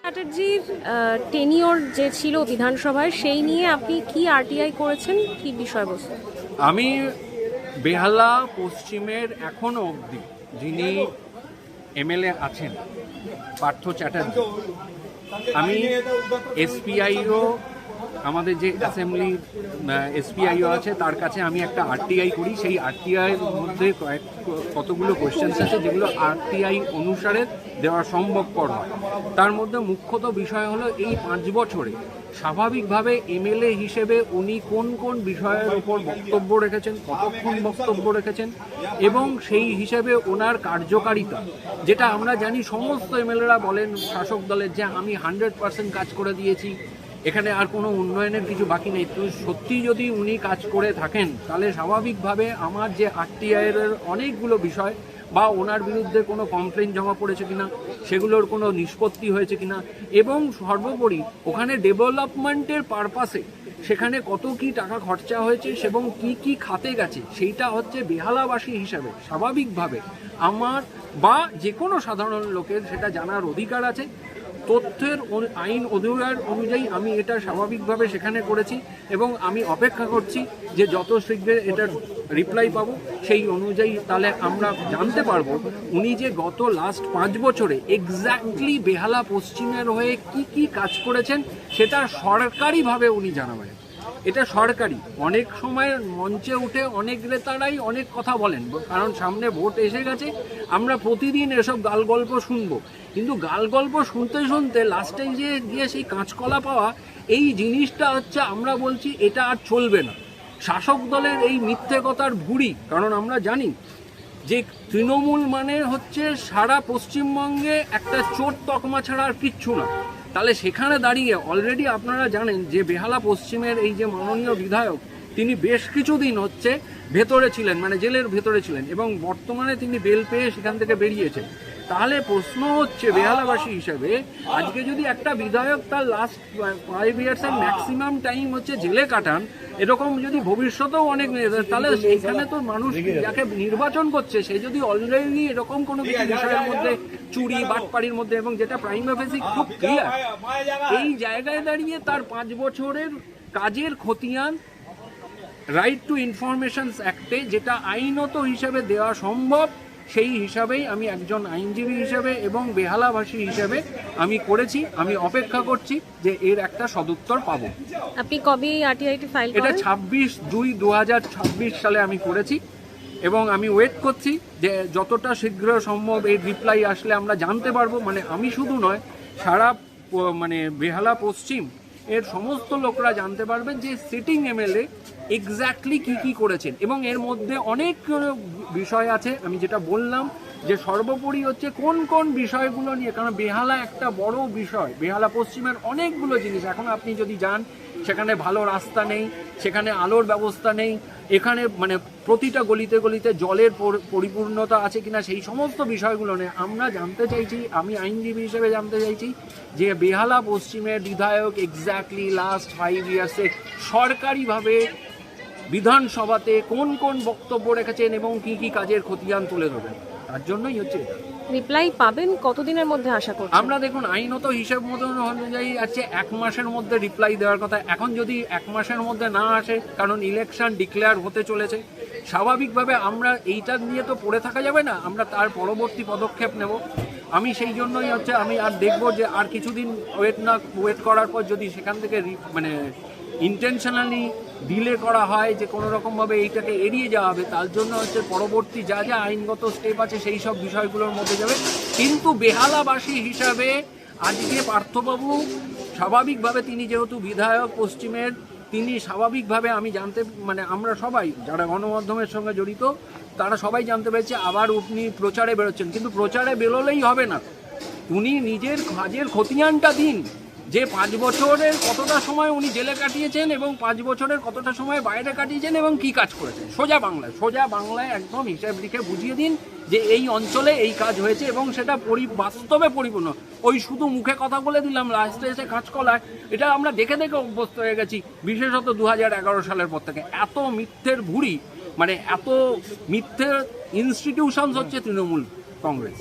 চ্যাটার্জির tenure যে ছিল বিধানসভায় সেই নিয়ে আপনি কি আরটিআই করেছেন, কি বিষয়বস্তু? আমি বেহালা পশ্চিমের এখনো অবধি যিনি এমএলএ আছেন পার্থ চ্যাটার্জি, আমি এসপিআইও আমাদের যে অ্যাসেম্বলি এসপিআইও আছে তার কাছে আমি একটা আরটিআই করি। সেই আরটিআইয়ের মধ্যে কতগুলো কোয়েশ্চেন্স আছে যেগুলো আরটিআই অনুসারে দেওয়া সম্ভবপর হয়। তার মধ্যে মুখ্যত বিষয় হলো এই 5 বছরে স্বাভাবিকভাবে এমএলএ হিসেবে উনি কোন কোন বিষয়ের উপর বক্তব্য রেখেছেন, কতক্ষণ বক্তব্য রেখেছেন, এবং সেই হিসেবে ওনার কার্যকারিতা, যেটা আমরা জানি সমস্ত এমএলএরা বলেন শাসক দলের যে আমি 100% কাজ করে দিয়েছি, এখানে আর কোনো উন্নয়নের কিছু বাকি নেই। তো সত্যি যদি উনি কাজ করে থাকেন তাহলে স্বাভাবিকভাবে আমার যে আরটিআইয়ের অনেকগুলো বিষয় বা ওনার বিরুদ্ধে কোনো কমপ্লেন জমা পড়েছে কিনা, সেগুলোর কোনো নিষ্পত্তি হয়েছে কিনা, এবং সর্বোপরি ওখানে ডেভেলপমেন্টের পারপাসে সেখানে কত কি টাকা খরচা হয়েছে এবং কি কি খাতে গেছে, সেইটা হচ্ছে বেহালাবাসী হিসাবে স্বাভাবিকভাবে আমার বা যে কোনো সাধারণ লোকের সেটা জানার অধিকার আছে। তথ্যের আইন অধিকার অনুযায়ী আমি এটা স্বাভাবিকভাবে সেখানে করেছি এবং আমি অপেক্ষা করছি যে যত শীঘ্র এটার রিপ্লাই পাবো সেই অনুযায়ী তাহলে আমরা জানতে পারবো উনি যে গত লাস্ট 5 বছরে এক্স্যাক্টলি বেহালা পশ্চিমের হয়ে কি কি কাজ করেছেন সেটা সরকারিভাবে উনি জানাবেন। এটা সরকারি। অনেক সময় মঞ্চে উঠে অনেক নেতারাই অনেক কথা বলেন, কারণ সামনে ভোট এসে গেছে, আমরা প্রতিদিন এসব গালগল্প শুনবো, কিন্তু গালগল্প শুনতে শুনতে লাস্টে গিয়ে সেই কাঁচকলা পাওয়া এই জিনিসটা হচ্ছে আমরা বলছি এটা আর চলবে না। শাসক দলের এই মিথ্যে কথার ভুঁড়ি, কারণ আমরা জানি যে তৃণমূল মানে হচ্ছে সারা পশ্চিমবঙ্গে একটা চোর তকমা ছাড়া আর কিচ্ছু না। তাহলে সেখানে দাঁড়িয়ে অলরেডি আপনারা জানেন যে বেহালা পশ্চিমের এই যে মাননীয় বিধায়ক, তিনি বেশ কিছুদিন হচ্ছে ভেতরে ছিলেন, মানে জেলের ভেতরে ছিলেন, এবং বর্তমানে তিনি বেল পেয়ে সেখান থেকে বেরিয়েছেন। তাহলে প্রশ্ন হচ্ছে বেহালাবাসী হিসেবে আজকে যদি একটা বিধায়ক তার লাস্ট 5 ইয়ার্সের ম্যাক্সিমাম টাইম হচ্ছে জেলে কাটান, এরকম যদি ভবিষ্যতেও অনেক, তাহলে সেইখানে তো মানুষ যাকে নির্বাচন করছে সে যদি অলরেডি এরকম কোনো কিছু বিষয়ের মধ্যে চুরি বাটপাড়ির মধ্যে, এবং যেটা প্রাইমা ফেসি খুব ক্লিয়ার, এই জায়গায় দাঁড়িয়ে তার 5 বছরের কাজের খতিয়ান রাইট টু ইনফরমেশন অ্যাক্টে যেটা আইনত হিসেবে দেওয়া সম্ভব, সেই হিসাবেই আমি একজন আইনজীবী হিসেবে এবং বেহালাভাষী হিসেবে আমি করেছি। আমি অপেক্ষা করছি যে এর একটা সদুত্তর পাবো। আপনি কবে আরটিআইটি ফাইল করেন? এটা 26/2/2026 সালে আমি করেছি এবং আমি ওয়েট করছি যে যতটা শীঘ্র সম্ভব এর রিপ্লাই আসলে আমরা জানতে পারবো। মানে আমি শুধু নয়, সারা মানে বেহালা পশ্চিম এর সমস্ত লোকরা জানতে পারবেন যে সিটিং এমএলএ এক্স্যাক্টলি কি কি করেছেন, এবং এর মধ্যে অনেক বিষয় আছে। আমি যেটা বললাম যে সর্বোপরি হচ্ছে কোন কোন বিষয়গুলো নিয়ে, কারণ বেহালা একটা বড় বিষয়, বেহালা পশ্চিমের অনেকগুলো জিনিস। এখন আপনি যদি যান সেখানে ভালো রাস্তা নেই, সেখানে আলোর ব্যবস্থা নেই, এখানে মানে প্রতিটা গলিতে গলিতে জলের পরিপূর্ণতা আছে কিনা, সেই সমস্ত বিষয়গুলো নিয়ে আমরা জানতে চাইছি। আমি আইনজীবী হিসেবে জানতে চাইছি যে বেহালা পশ্চিমের বিধায়ক এক্স্যাক্টলি লাস্ট 5 ইয়ার্সে সরকারিভাবে বিধানসভাতে কোন কোন বক্তব্য রেখেছেন এবং কি কি কাজের খতিয়ান তুলে ধরবেন, তার জন্যই হচ্ছে এটা। রিপ্লাই পাবেন কতদিনের মধ্যে আশা করছেন? আমরা দেখুন আইনত হিসেব মতন অনুযায়ী আছে 1 মাসের মধ্যে রিপ্লাই দেওয়ার কথা। এখন যদি 1 মাসের মধ্যে না আসে, কারণ ইলেকশন ডিক্লেয়ার হতে চলেছে, স্বাভাবিকভাবে আমরা এইটা নিয়ে তো পড়ে থাকা যাবে না, আমরা তার পরবর্তী পদক্ষেপ নেব। আমি সেই জন্যই হচ্ছে আমি আর দেখব যে আর কিছুদিন ওয়েট করার পর যদি সেখান থেকে মানে ইন্টেনশনালি ডিলে করা হয় যে কোনো রকমভাবে এইটাকে এড়িয়ে যাওয়া হবে, তার জন্য হচ্ছে পরবর্তী যা যা আইনগত স্টেপ আছে সেই সব বিষয়গুলোর মধ্যে যাবে। কিন্তু বেহালাবাসী হিসাবে আজকে পার্থবাবু স্বাভাবিকভাবে, তিনি যেহেতু বিধায়ক পশ্চিমের, তিনি স্বাভাবিকভাবে আমি জানতে, মানে আমরা সবাই যারা গণমাধ্যমের সঙ্গে জড়িত তারা সবাই জানতে পেরেছে আবার উনি প্রচারে বেরোচ্ছেন। কিন্তু প্রচারে বেরোলেই হবে না, উনি নিজের কাজের খতিয়ানটা দিন, যে 5 বছরের কতটা সময় উনি জেলে কাটিয়েছেন এবং 5 বছরের কতটা সময় বাইরে কাটিয়েছেন এবং কি কাজ করেছেন, সোজা বাংলায় একদম হিসাব লিখে বুঝিয়ে দিন যে এই অঞ্চলে এই কাজ হয়েছে এবং সেটা বাস্তবে পরিপূর্ণ। ওই শুধু মুখে কথা বলে দিলাম, লাস্টে এসে কাঁচকলায়, এটা আমরা দেখে দেখে অভ্যস্ত হয়ে গেছি, বিশেষত 2011 সালের পর থেকে। এত মিথ্যের ভুঁড়ি, মানে এত মিথ্যের ইনস্টিটিউশনস হচ্ছে তৃণমূল কংগ্রেস।